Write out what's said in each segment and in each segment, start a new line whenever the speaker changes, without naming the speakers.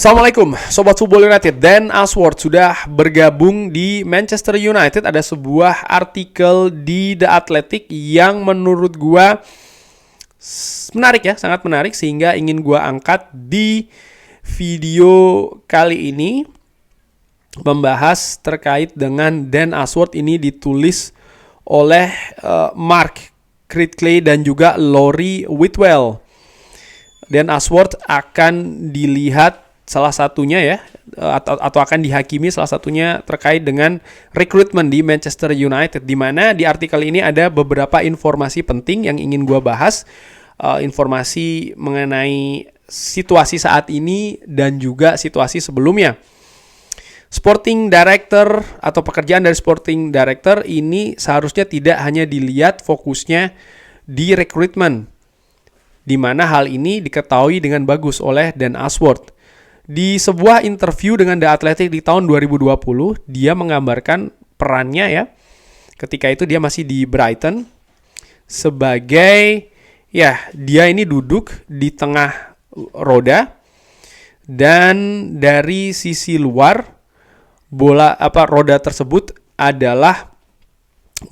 Assalamualaikum Sobat Football United. Dan Ashworth sudah bergabung di Manchester United. Ada sebuah artikel di The Athletic yang menurut gua menarik ya, sangat menarik, sehingga ingin gua angkat di video kali ini, membahas terkait dengan Dan Ashworth. Ini ditulis oleh Mark Critchley dan juga Laurie Whitwell. Dan Ashworth akan dilihat salah satunya ya, atau akan dihakimi salah satunya terkait dengan rekrutmen di Manchester United, di mana di artikel ini ada beberapa informasi penting yang ingin gue bahas, informasi mengenai situasi saat ini dan juga situasi sebelumnya. Sporting Director atau pekerjaan dari Sporting Director ini seharusnya tidak hanya dilihat fokusnya di rekrutmen, di mana hal ini diketahui dengan bagus oleh Dan Ashworth. Di sebuah interview dengan The Athletic di tahun 2020, dia menggambarkan perannya ya. Ketika itu dia masih di Brighton sebagai dia ini duduk di tengah roda, dan dari sisi luar roda tersebut adalah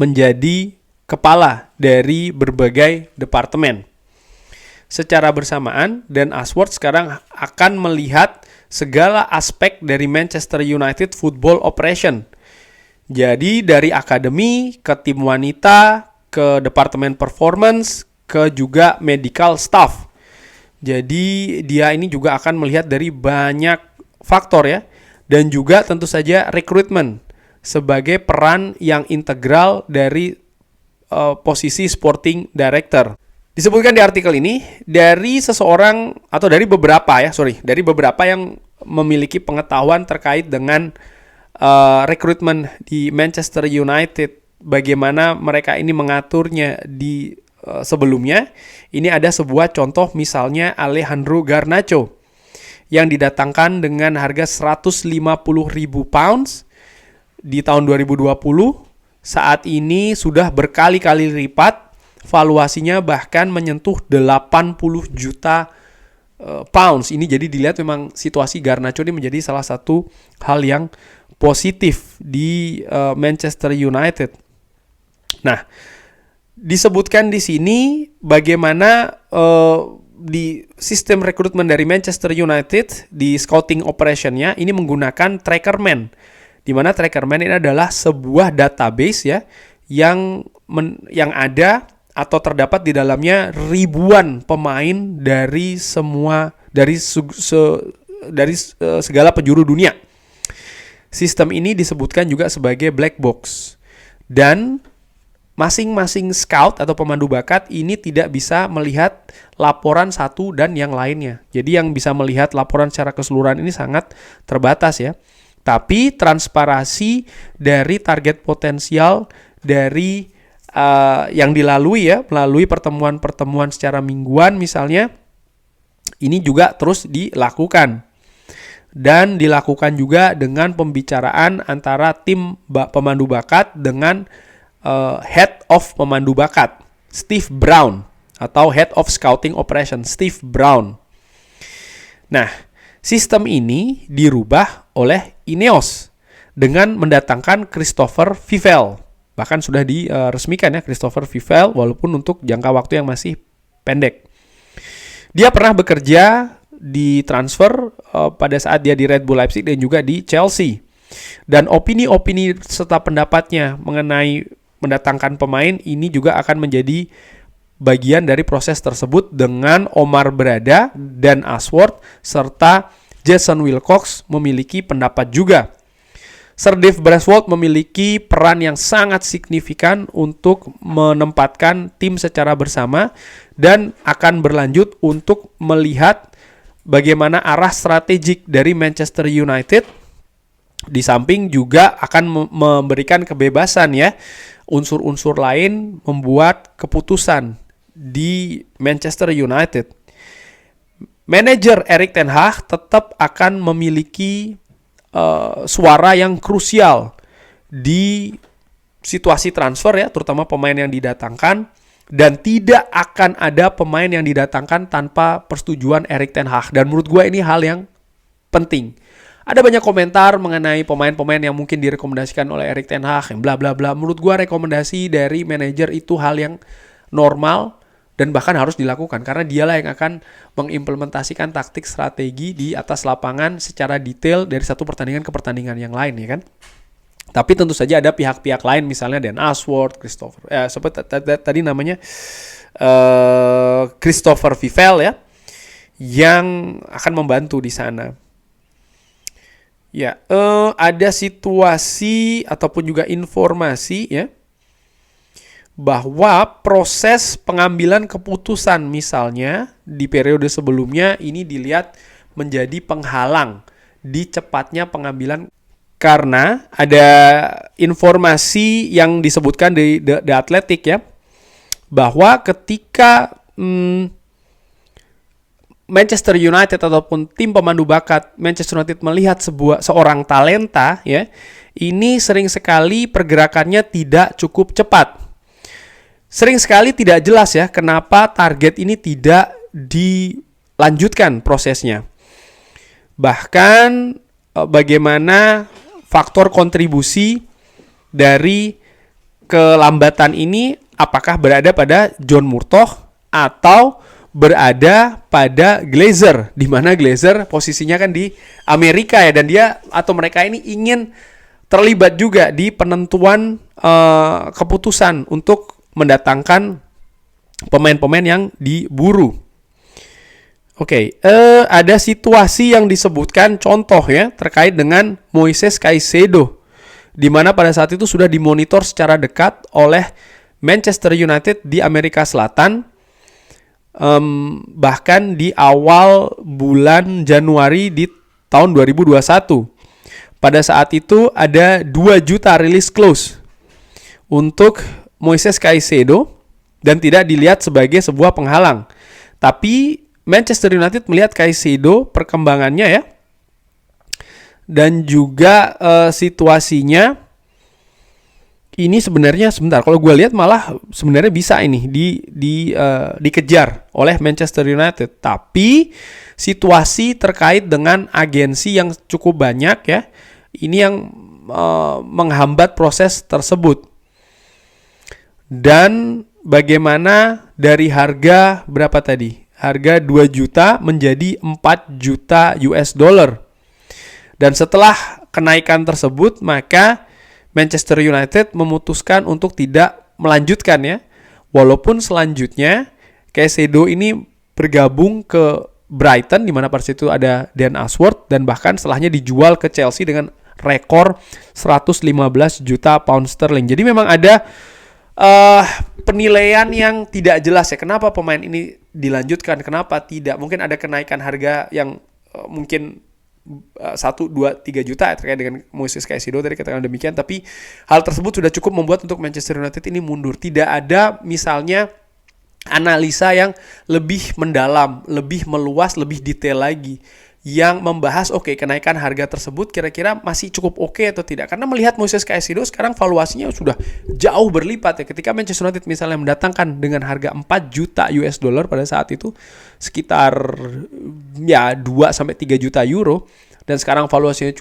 menjadi kepala dari berbagai departemen. Secara bersamaan, Dan Ashworth sekarang akan melihat segala aspek dari Manchester United Football Operation. Jadi dari akademi, ke tim wanita, ke departemen performance, ke juga medical staff. Jadi dia ini juga akan melihat dari banyak faktor ya. Dan juga tentu saja rekrutmen sebagai peran yang integral dari posisi Sporting Director. Disebutkan di artikel ini dari seseorang atau dari beberapa yang memiliki pengetahuan terkait dengan rekrutmen di Manchester United, bagaimana mereka ini mengaturnya di sebelumnya. Ini ada sebuah contoh, misalnya Alejandro Garnacho yang didatangkan dengan harga 150.000 pounds di tahun 2020. Saat ini sudah berkali-kali lipat, valuasinya bahkan menyentuh 80 juta pounds. Ini jadi dilihat memang situasi Garnacho ini menjadi salah satu hal yang positif di Manchester United. Nah, disebutkan di sini bagaimana di sistem rekrutmen dari Manchester United di scouting operation-nya ini menggunakan Trackerman, di mana Trackerman ini adalah sebuah database ya yang ada atau terdapat di dalamnya ribuan pemain dari segala penjuru dunia. Sistem ini disebutkan juga sebagai black box, dan masing-masing scout atau pemandu bakat ini tidak bisa melihat laporan satu dan yang lainnya. Jadi yang bisa melihat laporan secara keseluruhan ini sangat terbatas ya. Tapi transparansi dari target potensial dari yang dilalui ya, melalui pertemuan-pertemuan secara mingguan misalnya, ini juga terus dilakukan. Dan dilakukan juga dengan pembicaraan antara tim pemandu bakat dengan Head of Pemandu Bakat, Steve Brown, atau Head of Scouting Operation, Steve Brown. Nah, sistem ini dirubah oleh Ineos dengan mendatangkan Christopher Vivell. Bahkan sudah diresmikan ya Christopher Vivell, walaupun untuk jangka waktu yang masih pendek. Dia pernah bekerja di transfer pada saat dia di Red Bull Leipzig dan juga di Chelsea. Dan opini-opini serta pendapatnya mengenai mendatangkan pemain ini juga akan menjadi bagian dari proses tersebut dengan Omar Berada dan Ashworth serta Jason Wilcox memiliki pendapat juga. Sir Dave Braithwaite memiliki peran yang sangat signifikan untuk menempatkan tim secara bersama dan akan berlanjut untuk melihat bagaimana arah strategik dari Manchester United. Di samping juga akan memberikan kebebasan ya unsur-unsur lain membuat keputusan di Manchester United. Manajer Erik ten Hag tetap akan memiliki suara yang krusial di situasi transfer ya, terutama pemain yang didatangkan, dan tidak akan ada pemain yang didatangkan tanpa persetujuan Erik ten Hag. Dan menurut gue ini hal yang penting. Ada banyak komentar mengenai pemain-pemain yang mungkin direkomendasikan oleh Erik ten Hag yang bla bla bla. Menurut gue rekomendasi dari manajer itu hal yang normal dan bahkan harus dilakukan karena dialah yang akan mengimplementasikan taktik strategi di atas lapangan secara detail dari satu pertandingan ke pertandingan yang lain, ya kan. Tapi tentu saja ada pihak-pihak lain, misalnya Dan Ashworth, seperti tadi namanya Christopher Vivel ya, yang akan membantu di sana. Ya, ada situasi ataupun juga informasi ya bahwa proses pengambilan keputusan misalnya di periode sebelumnya ini dilihat menjadi penghalang di cepatnya pengambilan karena ada informasi yang disebutkan di The Athletic ya bahwa ketika Manchester United ataupun tim pemandu bakat Manchester United melihat seorang talenta ya, ini sering sekali pergerakannya tidak cukup cepat. Sering sekali tidak jelas ya kenapa target ini tidak dilanjutkan prosesnya. Bahkan bagaimana faktor kontribusi dari kelambatan ini apakah berada pada John Murtough atau berada pada Glazer, di mana Glazer posisinya kan di Amerika ya, dan dia atau mereka ini ingin terlibat juga di penentuan keputusan untuk mendatangkan pemain-pemain yang diburu. Oke, ada situasi yang disebutkan contoh ya terkait dengan Moises Caicedo, di mana pada saat itu sudah dimonitor secara dekat oleh Manchester United di Amerika Selatan. Bahkan di awal bulan Januari di tahun 2021. Pada saat itu ada 2 juta release clause untuk Moises Caicedo dan tidak dilihat sebagai sebuah penghalang. Tapi Manchester United melihat Caicedo perkembangannya ya, dan juga situasinya ini sebenarnya sebentar. Kalau gue lihat malah sebenarnya bisa ini dikejar oleh Manchester United. Tapi situasi terkait dengan agensi yang cukup banyak ya, ini yang menghambat proses tersebut. Dan bagaimana dari harga berapa tadi? Harga 2 juta menjadi 4 juta US dollar. Dan setelah kenaikan tersebut, maka Manchester United memutuskan untuk tidak melanjutkan ya. Walaupun selanjutnya Caicedo ini bergabung ke Brighton, di mana pada situ ada Dan Ashworth, dan bahkan setelahnya dijual ke Chelsea dengan rekor 115 juta pound sterling. Jadi memang ada penilaian yang tidak jelas ya. Kenapa pemain ini dilanjutkan, kenapa tidak? Mungkin ada kenaikan harga yang mungkin 1, 2, 3 juta terkait dengan Moises Caicedo tadi katakan demikian, tapi hal tersebut sudah cukup membuat untuk Manchester United ini mundur. Tidak ada misalnya analisa yang lebih mendalam, lebih meluas, lebih detail lagi yang membahas kenaikan harga tersebut kira-kira masih cukup oke atau tidak. Karena melihat Moises Caicedo sekarang valuasinya sudah jauh berlipat ya. Ketika Manchester United misalnya mendatangkan dengan harga 4 juta US dollar pada saat itu sekitar ya 2 sampai 3 juta euro, dan sekarang valuasinya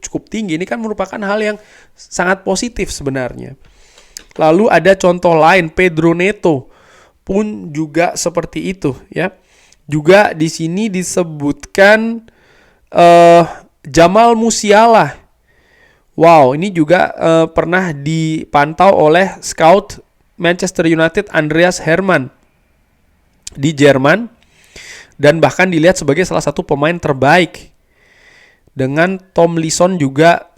cukup tinggi. Ini kan merupakan hal yang sangat positif sebenarnya. Lalu ada contoh lain, Pedro Neto pun juga seperti itu ya. Juga di sini disebutkan Jamal Musiala. Wow, ini juga pernah dipantau oleh scout Manchester United Andreas Hermann di Jerman, dan bahkan dilihat sebagai salah satu pemain terbaik. Dengan Tom Leeson juga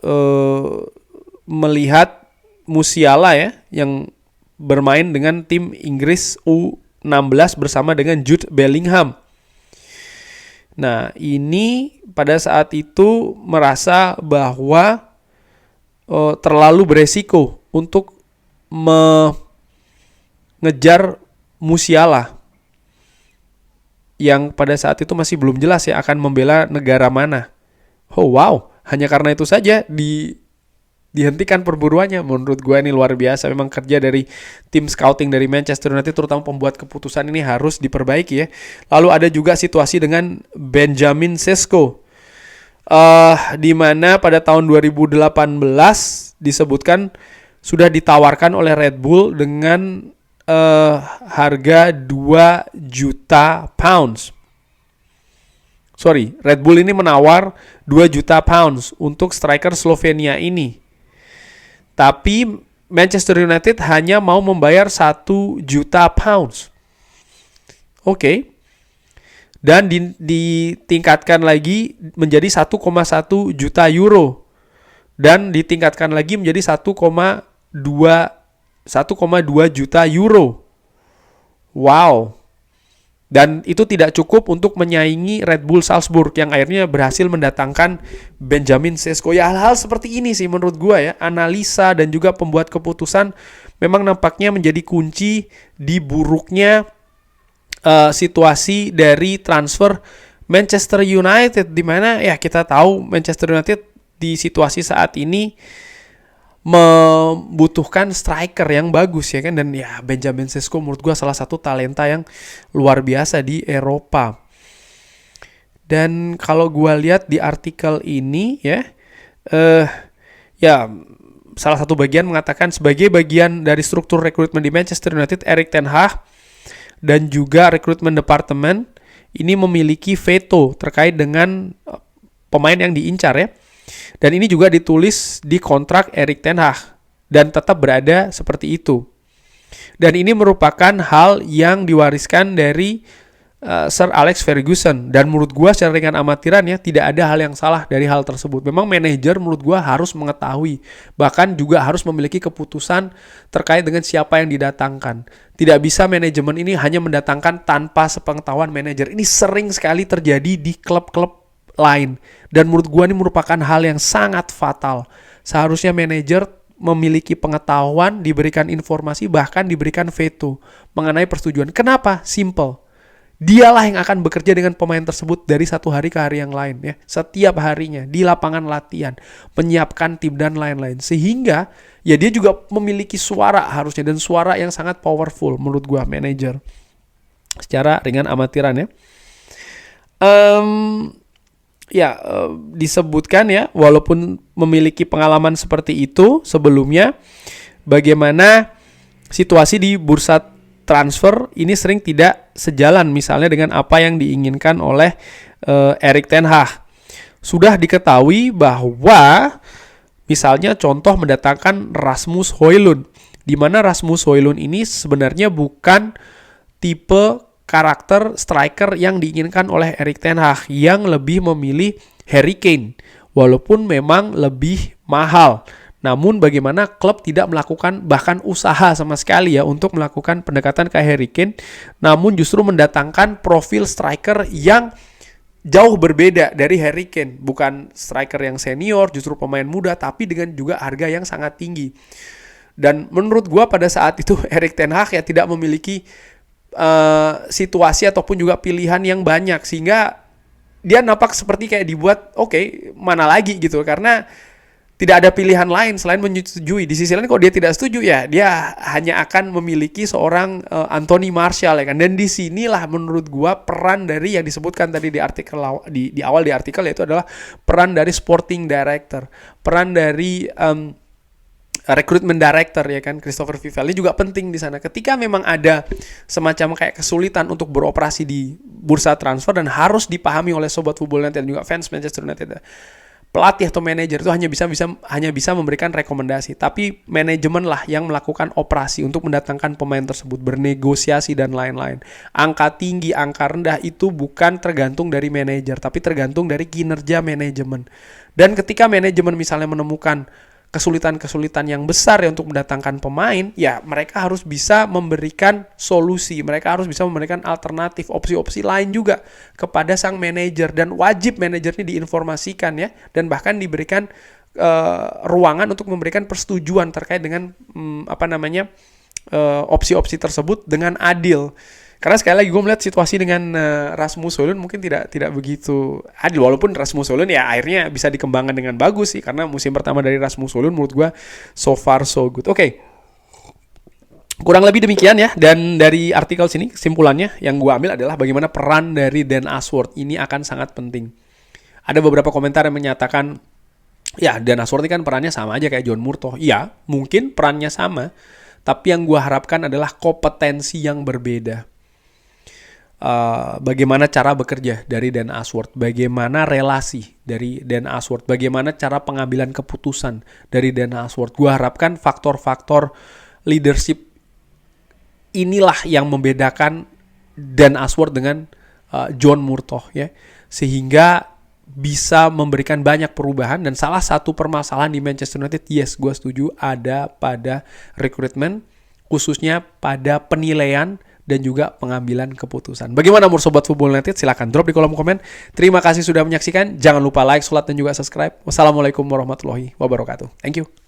melihat Musiala ya, yang bermain dengan tim Inggris U16 bersama dengan Jude Bellingham. Nah, ini pada saat itu merasa bahwa terlalu beresiko untuk mengejar Musiala, yang pada saat itu masih belum jelas ya akan membela negara mana. Oh wow, hanya karena itu saja dihentikan perburuannya. Menurut gue ini luar biasa. Memang kerja dari tim scouting dari Manchester United, terutama pembuat keputusan, ini harus diperbaiki ya. Lalu ada juga situasi dengan Benjamin Sesko. Di mana pada tahun 2018 disebutkan sudah ditawarkan oleh Red Bull dengan harga 2 juta pounds. Sorry, Red Bull ini menawar 2 juta pounds untuk striker Slovenia ini. Tapi Manchester United hanya mau membayar 1 juta pounds. Oke. Dan ditingkatkan lagi menjadi 1,1 juta euro. Dan ditingkatkan lagi menjadi 1,2 juta euro. Wow. Dan itu tidak cukup untuk menyaingi Red Bull Salzburg yang akhirnya berhasil mendatangkan Benjamin Sesko. Ya, hal-hal seperti ini sih menurut gua ya, analisa dan juga pembuat keputusan memang nampaknya menjadi kunci di buruknya situasi dari transfer Manchester United, di mana ya kita tahu Manchester United di situasi saat ini membutuhkan striker yang bagus ya kan, dan ya Benjamin Sesko menurut gue salah satu talenta yang luar biasa di Eropa. Dan kalau gue lihat di artikel ini ya salah satu bagian mengatakan sebagai bagian dari struktur rekrutmen di Manchester United, Erik ten Hag dan juga rekrutmen departemen ini memiliki veto terkait dengan pemain yang diincar ya. Dan ini juga ditulis di kontrak Erik ten Hag dan tetap berada seperti itu. Dan ini merupakan hal yang diwariskan dari Sir Alex Ferguson. Dan menurut gue secara dengan amatiran ya, tidak ada hal yang salah dari hal tersebut. Memang manajer menurut gue harus mengetahui, bahkan juga harus memiliki keputusan terkait dengan siapa yang didatangkan. Tidak bisa manajemen ini hanya mendatangkan tanpa sepengetahuan manajer. Ini sering sekali terjadi di klub-klub lain. Dan menurut gue ini merupakan hal yang sangat fatal. Seharusnya manajer memiliki pengetahuan, diberikan informasi, bahkan diberikan veto mengenai persetujuan. Kenapa? Simple. Dialah yang akan bekerja dengan pemain tersebut dari satu hari ke hari yang lain ya. Setiap harinya di lapangan latihan, menyiapkan tim dan lain-lain. Sehingga ya dia juga memiliki suara harusnya, dan suara yang sangat powerful menurut gue manajer. Secara dengan amatiran ya. Disebutkan ya, walaupun memiliki pengalaman seperti itu sebelumnya, bagaimana situasi di bursa transfer ini sering tidak sejalan misalnya dengan apa yang diinginkan oleh Erik ten Hag. Sudah diketahui bahwa misalnya contoh mendatangkan Rasmus Højlund, di mana Rasmus Højlund ini sebenarnya bukan tipe karakter striker yang diinginkan oleh Erik ten Hag, yang lebih memilih Harry Kane walaupun memang lebih mahal. Namun bagaimana klub tidak melakukan bahkan usaha sama sekali ya untuk melakukan pendekatan ke Harry Kane, namun justru mendatangkan profil striker yang jauh berbeda dari Harry Kane. Bukan striker yang senior, justru pemain muda, tapi dengan juga harga yang sangat tinggi. Dan menurut gua pada saat itu Erik ten Hag ya tidak memiliki situasi ataupun juga pilihan yang banyak, sehingga dia nampak seperti kayak dibuat mana lagi gitu, karena tidak ada pilihan lain selain menyetujui. Di sisi lain kalau dia tidak setuju ya dia hanya akan memiliki seorang Anthony Martial ya kan. Dan di sinilah menurut gua peran dari yang disebutkan tadi di artikel di awal di artikel, yaitu adalah peran dari sporting director, peran dari recruitment director ya kan, Christopher Vivaldi juga penting di sana. Ketika memang ada semacam kayak kesulitan untuk beroperasi di bursa transfer, dan harus dipahami oleh sobat football United dan juga fans Manchester United, pelatih atau manajer itu hanya bisa memberikan rekomendasi, tapi manajemen lah yang melakukan operasi untuk mendatangkan pemain tersebut, bernegosiasi dan lain-lain. Angka tinggi, angka rendah itu bukan tergantung dari manajer, tapi tergantung dari kinerja manajemen. Dan ketika manajemen misalnya menemukan kesulitan-kesulitan yang besar ya untuk mendatangkan pemain, ya mereka harus bisa memberikan solusi, mereka harus bisa memberikan alternatif, opsi-opsi lain juga kepada sang manajer, dan wajib manajer ini diinformasikan ya, dan bahkan diberikan ruangan untuk memberikan persetujuan terkait dengan opsi-opsi tersebut dengan adil. Karena sekali lagi gue melihat situasi dengan Rasmus Højlund mungkin tidak begitu adil, walaupun Rasmus Højlund ya akhirnya bisa dikembangkan dengan bagus sih, karena musim pertama dari Rasmus Højlund menurut gue so far so good. Oke. Kurang lebih demikian ya, dan dari artikel sini kesimpulannya yang gue ambil adalah bagaimana peran dari Dan Ashworth ini akan sangat penting. Ada beberapa komentar yang menyatakan, ya Dan Ashworth ini kan perannya sama aja kayak John Murtough. Iya, mungkin perannya sama, tapi yang gue harapkan adalah kompetensi yang berbeda. Bagaimana cara bekerja dari Dan Ashworth, bagaimana relasi dari Dan Ashworth, bagaimana cara pengambilan keputusan dari Dan Ashworth. Gue harapkan faktor-faktor leadership inilah yang membedakan Dan Ashworth dengan John Murtough ya, sehingga bisa memberikan banyak perubahan. Dan salah satu permasalahan di Manchester United, yes, gue setuju, ada pada rekrutmen, khususnya pada penilaian dan juga pengambilan keputusan. Bagaimana menurut Sobat Football United? Silahkan drop di kolom komen. Terima kasih sudah menyaksikan. Jangan lupa like, share, dan juga subscribe. Wassalamualaikum warahmatullahi wabarakatuh. Thank you.